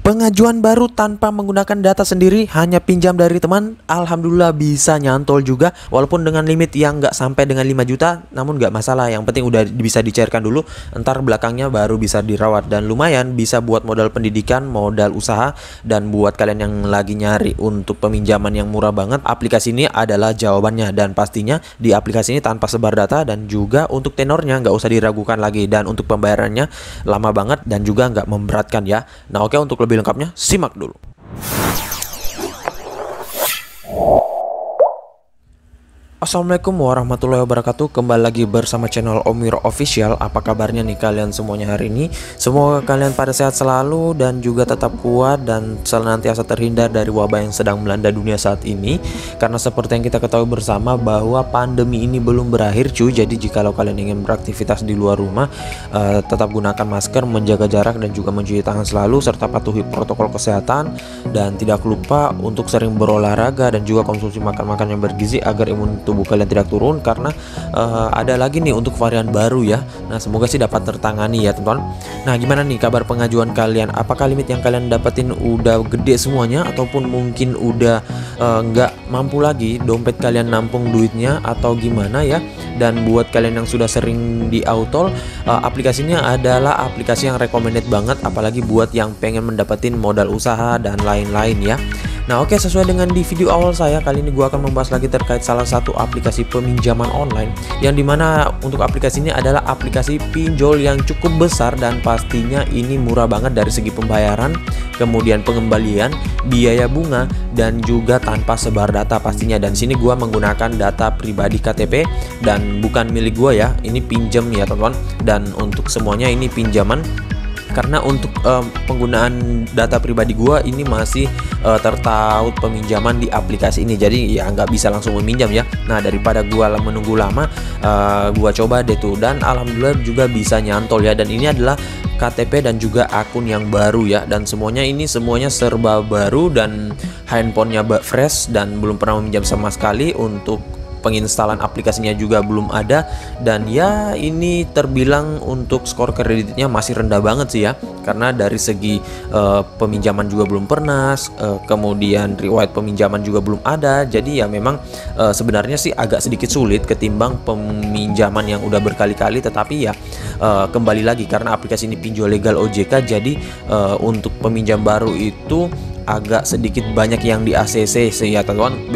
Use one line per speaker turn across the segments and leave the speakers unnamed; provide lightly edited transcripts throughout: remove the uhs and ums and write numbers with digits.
Pengajuan baru tanpa menggunakan data sendiri, hanya pinjam dari teman. Alhamdulillah bisa nyantol juga, walaupun dengan limit yang nggak sampai dengan 5 juta, namun nggak masalah, yang penting udah bisa dicairkan dulu, entar belakangnya baru bisa dirawat. Dan lumayan bisa buat modal pendidikan, modal usaha. Dan buat kalian yang lagi nyari untuk peminjaman yang murah banget, aplikasi ini adalah jawabannya. Dan pastinya di aplikasi ini tanpa sebar data, dan juga untuk tenornya nggak usah diragukan lagi, dan untuk pembayarannya lama banget dan juga nggak memberatkan ya. Nah oke, untuk lebih lengkapnya simak dulu. Assalamualaikum warahmatullahi wabarakatuh. Kembali lagi bersama channel Om Wiro Official. Apa kabarnya nih kalian semuanya hari ini? Semoga kalian pada sehat selalu dan juga tetap kuat dan senantiasa terhindar dari wabah yang sedang melanda dunia saat ini. Karena seperti yang kita ketahui bersama bahwa pandemi ini belum berakhir cuy. Jadi jikalau kalian ingin beraktivitas di luar rumah, tetap gunakan masker, menjaga jarak dan juga mencuci tangan selalu, serta patuhi protokol kesehatan. Dan tidak lupa untuk sering berolahraga dan juga konsumsi makan-makan yang bergizi agar imun tubuh kalian tidak turun, karena ada lagi nih untuk varian baru ya. Nah semoga sih dapat tertangani ya teman-teman. Nah gimana nih kabar pengajuan kalian? Apakah limit yang kalian dapetin udah gede semuanya, ataupun mungkin udah nggak mampu lagi dompet kalian nampung duitnya, atau gimana ya? Dan buat kalian yang sudah sering di autol, aplikasinya adalah aplikasi yang recommended banget, apalagi buat yang pengen mendapetin modal usaha dan lain-lain ya. Nah oke, sesuai dengan di video awal saya, kali ini gue akan membahas lagi terkait salah satu aplikasi peminjaman online, yang dimana untuk aplikasi ini adalah aplikasi pinjol yang cukup besar, dan pastinya ini murah banget dari segi pembayaran, kemudian pengembalian, biaya bunga, dan juga tanpa sebar data pastinya. Dan sini gue menggunakan data pribadi KTP dan bukan milik gue ya, ini pinjam ya teman-teman. Dan untuk semuanya ini pinjaman, karena untuk penggunaan data pribadi gua ini masih tertaut peminjaman di aplikasi ini, jadi ya nggak bisa langsung meminjam ya. Nah daripada gua menunggu lama, gua coba deh tuh, dan alhamdulillah juga bisa nyantol ya. Dan ini adalah KTP dan juga akun yang baru ya, dan semuanya serba baru, dan handphonenya fresh dan belum pernah meminjam sama sekali. Untuk penginstalan aplikasinya juga belum ada, dan ya ini terbilang untuk skor kreditnya masih rendah banget sih ya, karena dari segi peminjaman juga belum pernah, kemudian riwayat peminjaman juga belum ada. Jadi ya memang sebenarnya sih agak sedikit sulit ketimbang peminjaman yang udah berkali-kali. Tetapi ya kembali lagi, karena aplikasi ini pinjol legal OJK, jadi untuk peminjam baru itu agak sedikit banyak yang di ACC sih ya teman-teman.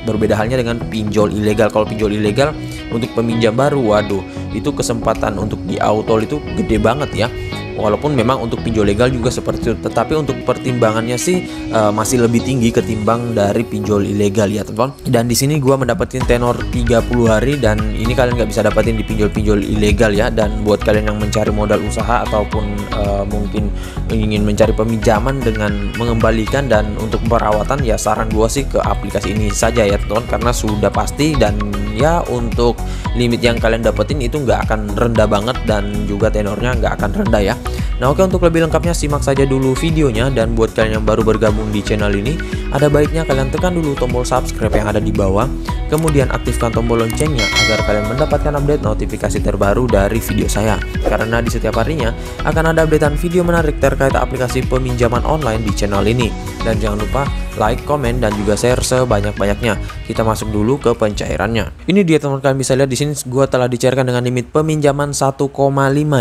Berbeda halnya dengan pinjol ilegal. Kalau pinjol ilegal untuk peminjam baru, waduh, itu kesempatan untuk di autol itu gede banget ya. Walaupun memang untuk pinjol legal juga seperti itu, tetapi untuk pertimbangannya sih masih lebih tinggi ketimbang dari pinjol ilegal ya teman-teman. Dan di sini gua mendapatkan tenor 30 hari, dan ini kalian nggak bisa dapetin di pinjol-pinjol ilegal ya. Dan buat kalian yang mencari modal usaha, ataupun mungkin ingin mencari peminjaman dengan mengembalikan dan untuk perawatan, ya saran gua sih ke aplikasi ini saja ya teman-teman, karena sudah pasti. Dan ya untuk limit yang kalian dapetin itu nggak akan rendah banget, dan juga tenornya nggak akan rendah ya. Nah oke, untuk lebih lengkapnya simak saja dulu videonya. Dan buat kalian yang baru bergabung di channel ini, ada baiknya kalian tekan dulu tombol subscribe yang ada di bawah, kemudian aktifkan tombol loncengnya agar kalian mendapatkan update notifikasi terbaru dari video saya, karena di setiap harinya akan ada updatean video menarik terkait aplikasi peminjaman online di channel ini. Dan jangan lupa like, komen, dan juga share sebanyak-banyaknya. Kita masuk dulu ke pencairannya. Ini dia teman-teman, kalian bisa lihat di sini gua telah dicairkan dengan limit peminjaman 1,5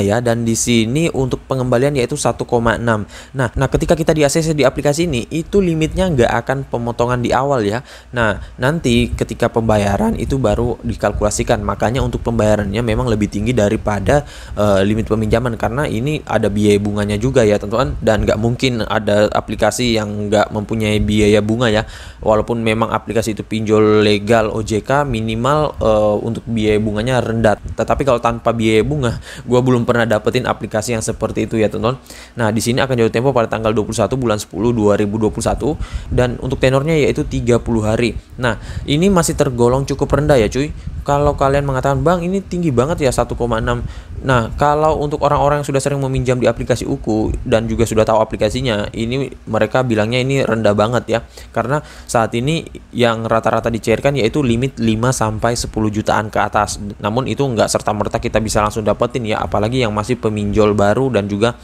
ya, dan di sini untuk pengembalian yaitu 1,6. Nah ketika kita di ACC di aplikasi ini, itu limitnya nggak akan pemotongan di awal ya. Nah nanti ketika pembayaran itu baru dikalkulasikan. Makanya untuk pembayarannya memang lebih tinggi daripada limit peminjaman, karena ini ada biaya bunganya juga ya teman-teman. Dan nggak mungkin ada aplikasi yang nggak mempunyai biaya bunga ya. Walaupun memang aplikasi itu pinjol legal OJK, minimal untuk biaya bunganya rendah. Tetapi kalau tanpa biaya bunga, gua belum pernah dapetin aplikasi yang seperti itu ya teman-teman. Nah di sini akan jatuh tempo pada tanggal 21 bulan 10 2021, dan untuk tenornya yaitu 30 hari. Nah ini masih tergolong cukup rendah ya cuy. Kalau kalian mengatakan bang ini tinggi banget ya 1,6, Nah, kalau untuk orang-orang yang sudah sering meminjam di aplikasi Uku dan juga sudah tahu aplikasinya, ini mereka bilangnya ini rendah banget ya. Karena saat ini yang rata-rata dicairkan yaitu limit 5 sampai 10 jutaan ke atas. Namun itu nggak serta-merta kita bisa langsung dapetin ya, apalagi yang masih peminjol baru dan juga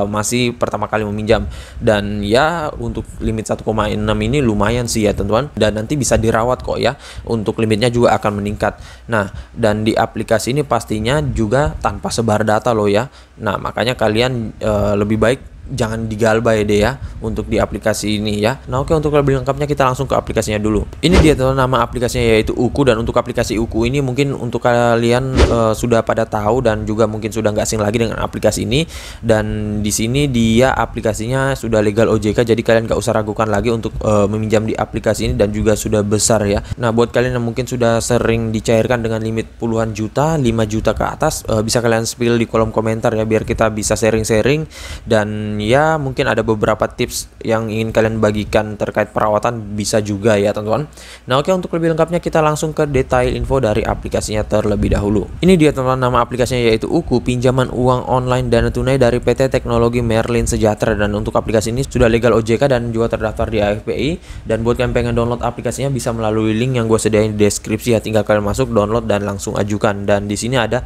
masih pertama kali meminjam. Dan ya untuk limit 1,6 ini lumayan sih ya teman-teman, dan nanti bisa dirawat kok ya. Untuk limitnya juga akan meningkat. Nah, dan di aplikasi ini pastinya juga tanpa sebar data loh ya. Nah, makanya kalian lebih baik jangan digalbay deh ya untuk di aplikasi ini ya. Nah, oke, untuk lebih lengkapnya kita langsung ke aplikasinya dulu. Ini dia teman, nama aplikasinya yaitu Uku, dan untuk aplikasi Uku ini mungkin untuk kalian sudah pada tahu dan juga mungkin sudah nggak asing lagi dengan aplikasi ini. Dan di sini dia aplikasinya sudah legal OJK, jadi kalian nggak usah ragukan lagi untuk meminjam di aplikasi ini, dan juga sudah besar ya. Nah, buat kalian yang mungkin sudah sering dicairkan dengan limit puluhan juta, 5 juta ke atas, bisa kalian spill di kolom komentar ya, biar kita bisa sharing-sharing. Dan ya mungkin ada beberapa tips yang ingin kalian bagikan terkait perawatan bisa juga ya teman-teman. Nah, oke, untuk lebih lengkapnya kita langsung ke detail info dari aplikasinya terlebih dahulu. Ini dia teman-teman, nama aplikasinya yaitu Uku, pinjaman uang online dana tunai dari PT Teknologi Merlin Sejahtera. Dan untuk aplikasi ini sudah legal OJK dan juga terdaftar di AFPI. Dan buat kalian pengen download aplikasinya bisa melalui link yang gue sediain di deskripsi ya, tinggal kalian masuk, download dan langsung ajukan. Dan di sini ada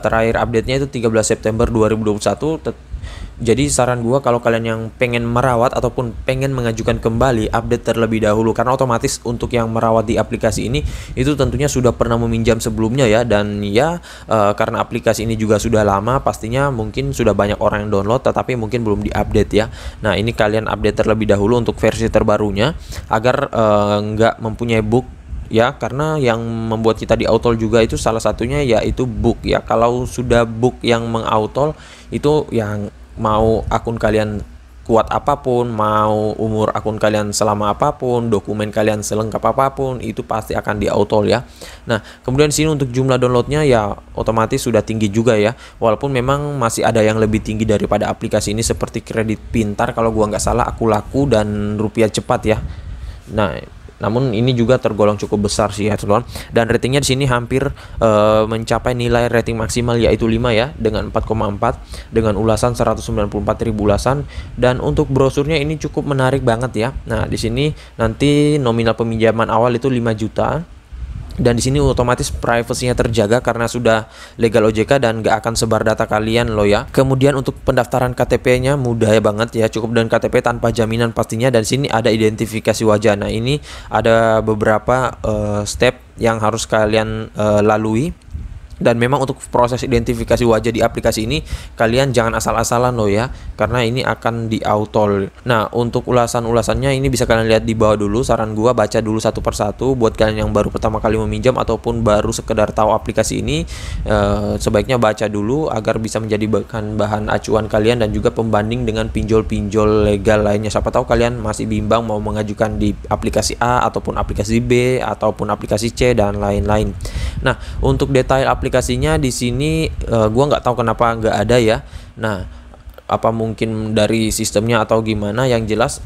terakhir update-nya itu 13 September 2021. Jadi saran gua kalau kalian yang pengen merawat ataupun pengen mengajukan kembali, update terlebih dahulu, karena otomatis untuk yang merawat di aplikasi ini itu tentunya sudah pernah meminjam sebelumnya ya. Dan ya karena aplikasi ini juga sudah lama, pastinya mungkin sudah banyak orang yang download tetapi mungkin belum diupdate ya. Nah, ini kalian update terlebih dahulu untuk versi terbarunya agar nggak mempunyai bug ya, karena yang membuat kita di autol juga itu salah satunya yaitu bug ya. Kalau sudah bug yang mengautol itu yang mau akun kalian kuat apapun, mau umur akun kalian selama apapun, dokumen kalian selengkap apapun, itu pasti akan di autol ya. Nah, kemudian sini untuk jumlah downloadnya ya otomatis sudah tinggi juga ya, walaupun memang masih ada yang lebih tinggi daripada aplikasi ini seperti Kredit Pintar kalau gua nggak salah, Aku Laku dan Rupiah Cepat ya. Nah, namun ini juga tergolong cukup besar sih ya teman-teman. Dan ratingnya di sini hampir mencapai nilai rating maksimal yaitu 5 ya, dengan 4,4 dengan ulasan 194.000 ulasan. Dan untuk brosurnya ini cukup menarik banget ya. Nah, di sini nanti nominal peminjaman awal itu 5 juta. Dan di sini otomatis privasinya terjaga karena sudah legal OJK dan gak akan sebar data kalian loh ya. Kemudian untuk pendaftaran KTP-nya mudah ya banget ya, cukup dengan KTP tanpa jaminan pastinya. Dan di sini ada identifikasi wajah. Nah, ini ada beberapa step yang harus kalian lalui. Dan memang untuk proses identifikasi wajah di aplikasi ini kalian jangan asal-asalan loh ya, karena ini akan di autol. Nah, untuk ulasannya ini bisa kalian lihat di bawah dulu. Saran gua baca dulu satu persatu buat kalian yang baru pertama kali meminjam ataupun baru sekedar tahu aplikasi ini. Sebaiknya baca dulu agar bisa menjadi bahan acuan kalian dan juga pembanding dengan pinjol-pinjol legal lainnya. Siapa tahu kalian masih bimbang mau mengajukan di aplikasi A ataupun aplikasi B ataupun aplikasi C dan lain-lain. Nah, untuk detail aplikasinya di sini gua nggak tahu kenapa nggak ada ya. Nah, apa mungkin dari sistemnya atau gimana, yang jelas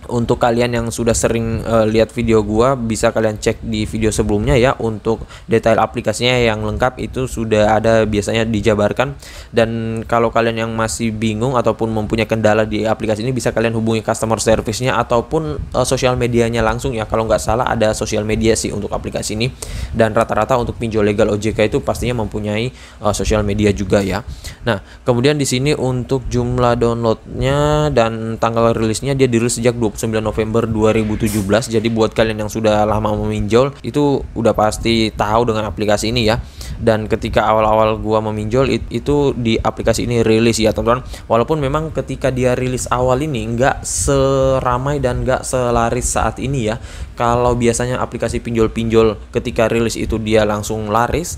untuk kalian yang sudah sering lihat video gua bisa kalian cek di video sebelumnya ya. Untuk detail aplikasinya yang lengkap itu sudah ada biasanya dijabarkan. Dan kalau kalian yang masih bingung ataupun mempunyai kendala di aplikasi ini bisa kalian hubungi customer service-nya ataupun sosial medianya langsung ya. Kalau nggak salah ada sosial media sih untuk aplikasi ini. Dan rata-rata untuk pinjol legal OJK itu pastinya mempunyai sosial media juga ya. Nah, kemudian di sini untuk jumlah downloadnya dan tanggal rilisnya, dia dirilis sejak 29 November 2017. Jadi buat kalian yang sudah lama meminjol itu udah pasti tahu dengan aplikasi ini ya. Dan ketika awal-awal gua meminjol itu di aplikasi ini rilis ya teman-teman. Walaupun memang ketika dia rilis awal ini nggak seramai dan nggak selaris saat ini ya. Kalau biasanya aplikasi pinjol-pinjol ketika rilis itu dia langsung laris,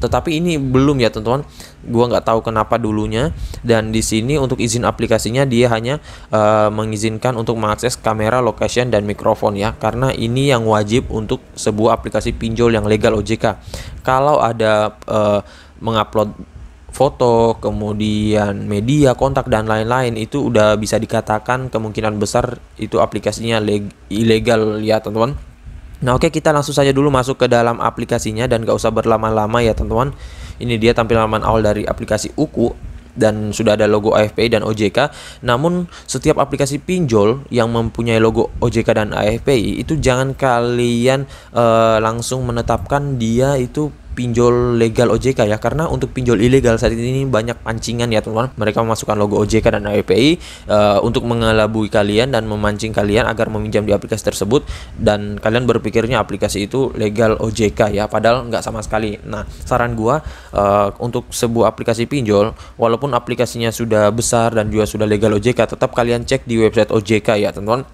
tetapi ini belum ya teman-teman. Gua nggak tahu kenapa dulunya. Dan di sini untuk izin aplikasinya dia hanya mengizinkan untuk mengakses kamera, location dan mikrofon ya, karena ini yang wajib untuk sebuah aplikasi pinjol yang legal OJK. Kalau ada mengupload foto, kemudian media, kontak dan lain-lain, itu udah bisa dikatakan kemungkinan besar itu aplikasinya ilegal ya teman-teman. Nah, oke, kita langsung saja dulu masuk ke dalam aplikasinya dan gak usah berlama-lama ya teman-teman. Ini dia tampilan awal dari aplikasi Uku dan sudah ada logo AFPI dan OJK. Namun setiap aplikasi pinjol yang mempunyai logo OJK dan AFPI itu jangan kalian langsung menetapkan dia itu pinjol legal OJK ya, karena untuk pinjol ilegal saat ini banyak pancingan ya teman-teman. Mereka memasukkan logo OJK dan AFPI untuk mengelabui kalian dan memancing kalian agar meminjam di aplikasi tersebut, dan kalian berpikirnya aplikasi itu legal OJK ya, padahal nggak sama sekali. Nah, saran gua untuk sebuah aplikasi pinjol, walaupun aplikasinya sudah besar dan juga sudah legal OJK, tetap kalian cek di website OJK ya teman-teman.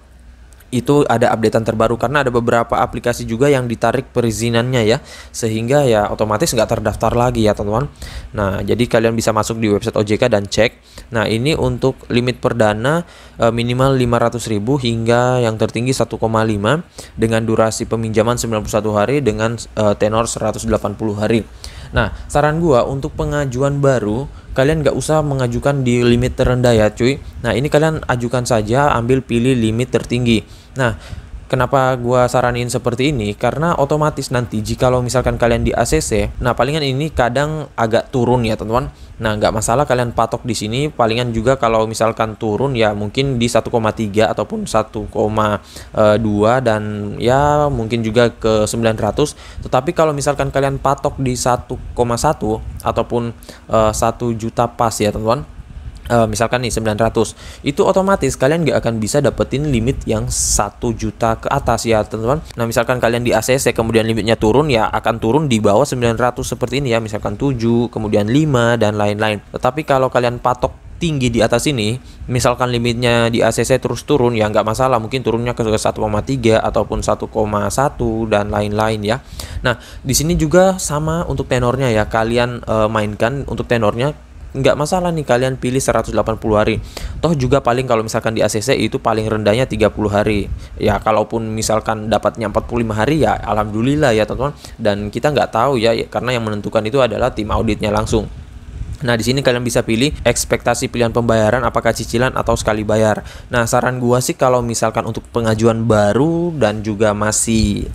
Itu ada updatean terbaru, karena ada beberapa aplikasi juga yang ditarik perizinannya ya, sehingga ya otomatis nggak terdaftar lagi ya teman-teman. Nah, jadi kalian bisa masuk di website OJK dan cek. Nah, ini untuk limit perdana minimal 500.000 hingga yang tertinggi 1,5 dengan durasi peminjaman 91 hari dengan tenor 180 hari. Nah, saran gua untuk pengajuan baru, kalian nggak usah mengajukan di limit terendah ya cuy. Nah, ini kalian ajukan saja, ambil pilih limit tertinggi. Nah, kenapa gua saranin seperti ini? Karena otomatis nanti jikalau misalkan kalian di ACC, nah palingan ini kadang agak turun ya teman-teman. Nah, nggak masalah kalian patok di sini. Palingan juga kalau misalkan turun ya mungkin di 1,3 ataupun 1,2 dan ya mungkin juga ke 900. Tetapi kalau misalkan kalian patok di 1,1 ataupun 1 juta pas ya teman-teman, misalkan nih 900, itu otomatis kalian nggak akan bisa dapetin limit yang 1 juta ke atas ya teman-teman. Nah, misalkan kalian di ACC kemudian limitnya turun, ya akan turun di bawah 900 seperti ini ya, misalkan 7 kemudian 5 dan lain-lain. Tetapi kalau kalian patok tinggi di atas ini, misalkan limitnya di ACC terus turun, ya nggak masalah, mungkin turunnya ke 1,3 ataupun 1,1 dan lain-lain ya. Nah, di sini juga sama untuk tenornya ya, kalian mainkan untuk tenornya. Nggak masalah nih kalian pilih 180 hari. Toh juga paling kalau misalkan di ACC itu paling rendahnya 30 hari. Ya kalaupun misalkan dapatnya 45 hari ya alhamdulillah ya teman-teman. Dan kita nggak tahu ya, karena yang menentukan itu adalah tim auditnya langsung. Nah, di sini kalian bisa pilih ekspektasi pilihan pembayaran, apakah cicilan atau sekali bayar. Nah, saran gua sih kalau misalkan untuk pengajuan baru dan juga masih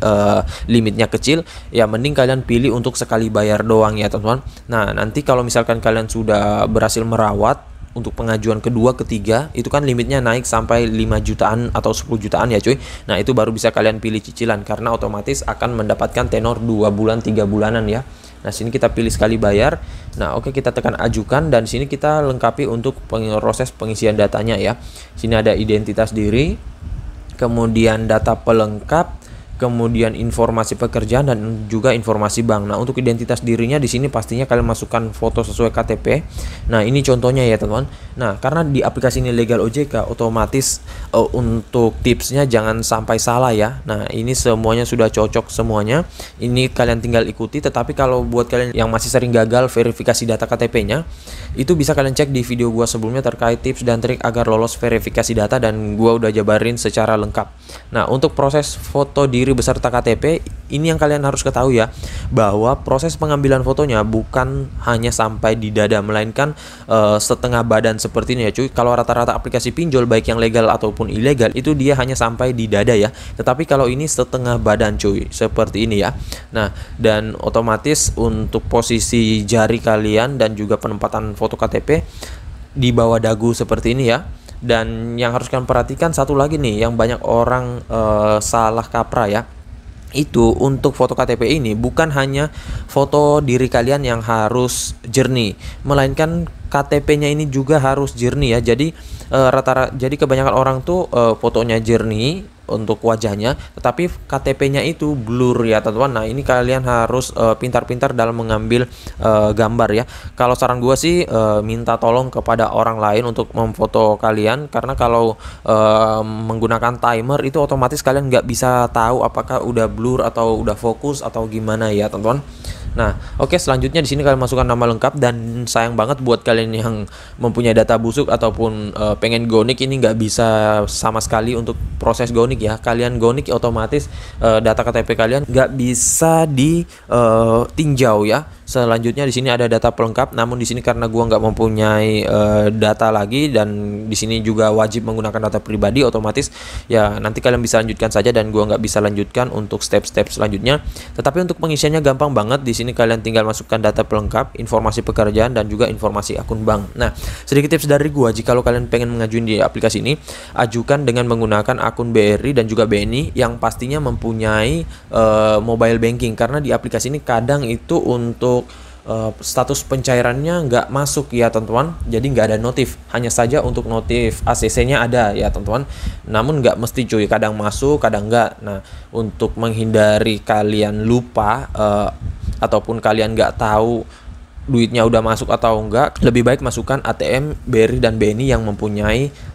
limitnya kecil, ya mending kalian pilih untuk sekali bayar doang ya teman-teman. Nah, nanti kalau misalkan kalian sudah berhasil merawat untuk pengajuan kedua, ketiga, itu kan limitnya naik sampai 5 jutaan atau 10 jutaan ya cuy. Nah, itu baru bisa kalian pilih cicilan, karena otomatis akan mendapatkan tenor 2 bulan 3 bulanan ya. Nah, sini kita pilih sekali bayar. Nah, oke, kita tekan ajukan dan sini kita lengkapi untuk proses pengisian datanya ya. Sini ada identitas diri, kemudian data pelengkap, kemudian informasi pekerjaan dan juga informasi bank. Nah, untuk identitas dirinya di sini pastinya kalian masukkan foto sesuai KTP. Nah, ini contohnya ya teman-teman. Nah, karena di aplikasi ini legal OJK, otomatis untuk tipsnya jangan sampai salah ya. Nah, ini semuanya sudah cocok semuanya. Ini kalian tinggal ikuti. Tetapi kalau buat kalian yang masih sering gagal verifikasi data KTP-nya, itu bisa kalian cek di video gua sebelumnya terkait tips dan trik agar lolos verifikasi data, dan gua udah jabarin secara lengkap. Nah, untuk proses foto diri beserta KTP, ini yang kalian harus ketahui ya, bahwa proses pengambilan fotonya bukan hanya sampai di dada, melainkan setengah badan seperti ini ya cuy. Kalau rata-rata aplikasi pinjol baik yang legal ataupun ilegal itu dia hanya sampai di dada ya, tetapi kalau ini setengah badan cuy, seperti ini ya. Nah, dan otomatis untuk posisi jari kalian dan juga penempatan foto KTP di bawah dagu seperti ini ya. Dan yang harus kalian perhatikan satu lagi nih, yang banyak orang salah kaprah ya, itu untuk foto KTP ini bukan hanya foto diri kalian yang harus jernih, melainkan KTP-nya ini juga harus jernih ya. Jadi jadi kebanyakan orang tuh fotonya jernih untuk wajahnya, tetapi KTP-nya itu blur ya teman-teman. Nah, ini kalian harus pintar-pintar dalam mengambil gambar ya. Kalau saran gue sih minta tolong kepada orang lain untuk memfoto kalian, karena kalau menggunakan timer itu otomatis kalian nggak bisa tahu apakah udah blur atau udah fokus atau gimana ya teman-teman. Nah, oke, selanjutnya di sini kalian masukkan nama lengkap, dan sayang banget buat kalian yang mempunyai data busuk ataupun pengen gonik, ini nggak bisa sama sekali untuk proses gonik ya. Kalian gonik otomatis data KTP kalian nggak bisa ditinjau ya. Selanjutnya di sini ada data pelengkap, namun di sini karena gua nggak mempunyai data lagi dan di sini juga wajib menggunakan data pribadi, otomatis ya nanti kalian bisa lanjutkan saja dan gua nggak bisa lanjutkan untuk step-step selanjutnya. Tetapi untuk pengisiannya gampang banget. Di sini kalian tinggal masukkan data pelengkap, informasi pekerjaan dan juga informasi akun bank. Nah, sedikit tips dari gua, jika kalian pengen mengajuin di aplikasi ini, ajukan dengan menggunakan akun BRI dan juga BNI yang pastinya mempunyai mobile banking, karena di aplikasi ini kadang itu untuk status pencairannya nggak masuk ya teman-teman, jadi nggak ada notif, hanya saja untuk notif ACC-nya ada ya teman-teman, namun nggak mesti cuy, kadang masuk kadang nggak. Nah, untuk menghindari kalian lupa ataupun kalian nggak tahu duitnya udah masuk atau enggak, lebih baik masukkan ATM, BRI dan BNI yang mempunyai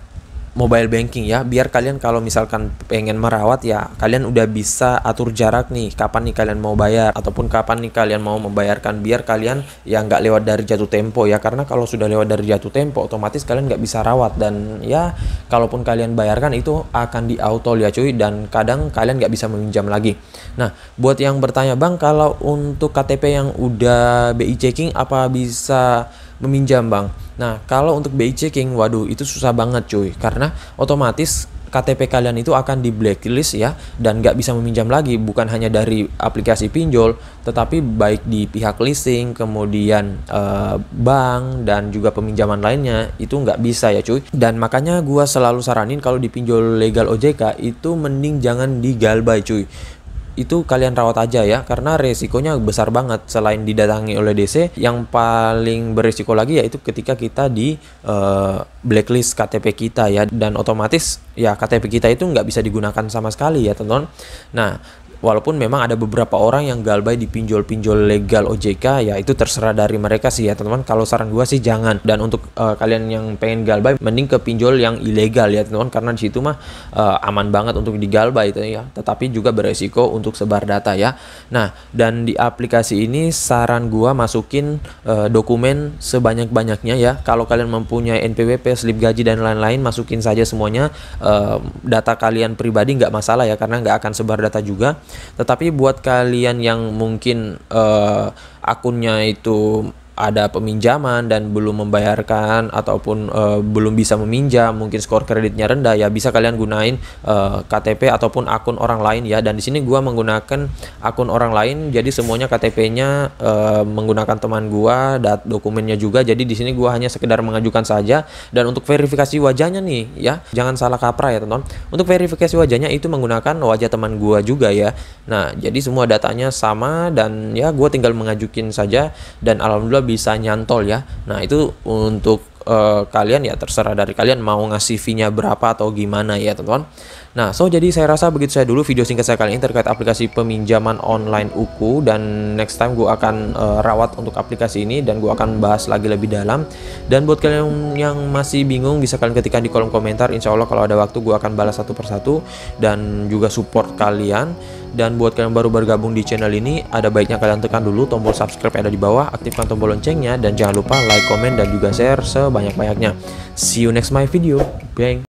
mobile banking ya, biar kalian kalau misalkan pengen merawat ya kalian udah bisa atur jarak nih, kapan nih kalian mau bayar ataupun kapan nih kalian mau membayarkan, biar kalian ya nggak lewat dari jatuh tempo ya, karena kalau sudah lewat dari jatuh tempo otomatis kalian nggak bisa rawat dan ya kalaupun kalian bayarkan itu akan di auto ya cuy, dan kadang kalian nggak bisa meminjam lagi. Nah, buat yang bertanya, bang kalau untuk KTP yang udah BI checking apa bisa meminjam bang? Nah, kalau untuk BI checking, waduh itu susah banget cuy, karena otomatis KTP kalian itu akan di blacklist ya, dan nggak bisa meminjam lagi, bukan hanya dari aplikasi pinjol, tetapi baik di pihak leasing, kemudian bank, dan juga peminjaman lainnya, itu nggak bisa ya cuy. Dan makanya gua selalu saranin kalau di pinjol legal OJK, itu mending jangan digalbay cuy. Itu kalian rawat aja ya, karena resikonya besar banget. Selain didatangi oleh DC, yang paling berisiko lagi yaitu ketika kita di blacklist KTP kita ya, dan otomatis ya KTP kita itu nggak bisa digunakan sama sekali ya teman-teman. Nah, walaupun memang ada beberapa orang yang galbay di pinjol-pinjol legal OJK, ya itu terserah dari mereka sih ya teman-teman. Kalau saran gua sih jangan. Dan untuk kalian yang pengen galbay, mending ke pinjol yang ilegal ya teman-teman, karena di situ mah aman banget untuk digalbay itu ya, tetapi juga beresiko untuk sebar data ya. Nah, dan di aplikasi ini saran gua masukin dokumen sebanyak-banyaknya ya. Kalau kalian mempunyai NPWP, slip gaji dan lain-lain, masukin saja semuanya. Data kalian pribadi nggak masalah ya, karena nggak akan sebar data juga. Tetapi buat kalian yang mungkin akunnya itu ada peminjaman dan belum membayarkan ataupun belum bisa meminjam, mungkin skor kreditnya rendah, ya bisa kalian gunain KTP ataupun akun orang lain ya. Dan di sini gua menggunakan akun orang lain, jadi semuanya KTP-nya menggunakan teman gua, dokumennya juga. Jadi di sini gua hanya sekedar mengajukan saja. Dan untuk verifikasi wajahnya nih ya, jangan salah kaprah ya teman-teman. Untuk verifikasi wajahnya itu menggunakan wajah teman gua juga ya. Nah, jadi semua datanya sama dan ya gua tinggal mengajukin saja dan alhamdulillah bisa nyantol ya. Nah, itu untuk kalian ya terserah dari kalian mau ngasih fee-nya berapa atau gimana ya teman-teman. Nah, jadi saya rasa begitu saya dulu video singkat saya kali ini terkait aplikasi peminjaman online UKU, dan next time gue akan rawat untuk aplikasi ini dan gue akan bahas lagi lebih dalam. Dan buat kalian yang masih bingung bisa kalian ketikkan di kolom komentar, insya Allah kalau ada waktu gue akan balas satu persatu dan juga support kalian. Dan buat kalian baru bergabung di channel ini, ada baiknya kalian tekan dulu tombol subscribe yang ada di bawah, aktifkan tombol loncengnya, dan jangan lupa like, komen, dan juga share sebanyak-banyaknya. See you next my video. Bang.